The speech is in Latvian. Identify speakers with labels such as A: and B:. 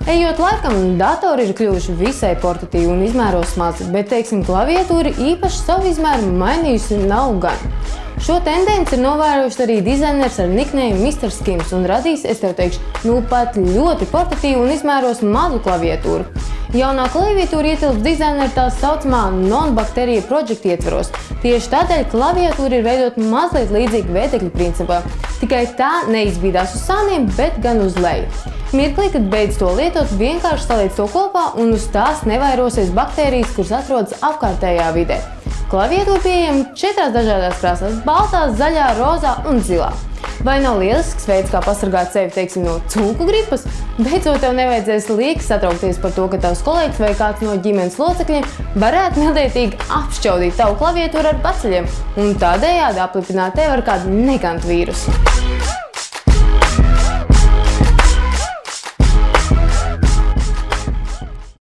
A: Ejot laikam, datori ir kļuvuši visai portatīvi un izmēros mazi, bet, teiksim, klaviatūra īpaši savu izmēru mainījusi nav gan. Šo tendenci ir novērojuši arī dizainers ar niknējumu Mr. Skims un radījis, es tev teikšu, pat ļoti portatīvu un izmēros mazu klaviatūru. Jaunā klaviatūra ietilpst dizaineru tā saucamā non-bakterija projekta ietvaros. Tieši tādēļ klaviatūra ir veidot mazliet līdzīgi vēdekļu principā, tikai tā neizbīdās uz sāniem, bet gan uz leju. Mirklī, kad beidz to lietot, vienkārši saliec to kopā un uz tās nevairosies baktērijas, kuras atrodas apkārtējā vidē. Klaviatūra pieejama 4 dažādās krāsās – baltā, zaļā, rozā un zilā. Vai nav lielisks veids, kā pasargāt sevi, teiksim, no cūku gripas? Beidzot, tev nevajadzēs lieki satraukties par to, ka tavs kolēģis vai kāds no ģimenes locekļiem varētu mildētīgi apšķaudīt tavu klaviatūru ar baceļiem un tādējādi aplipināt tevi ar kādu negantu vīrusu.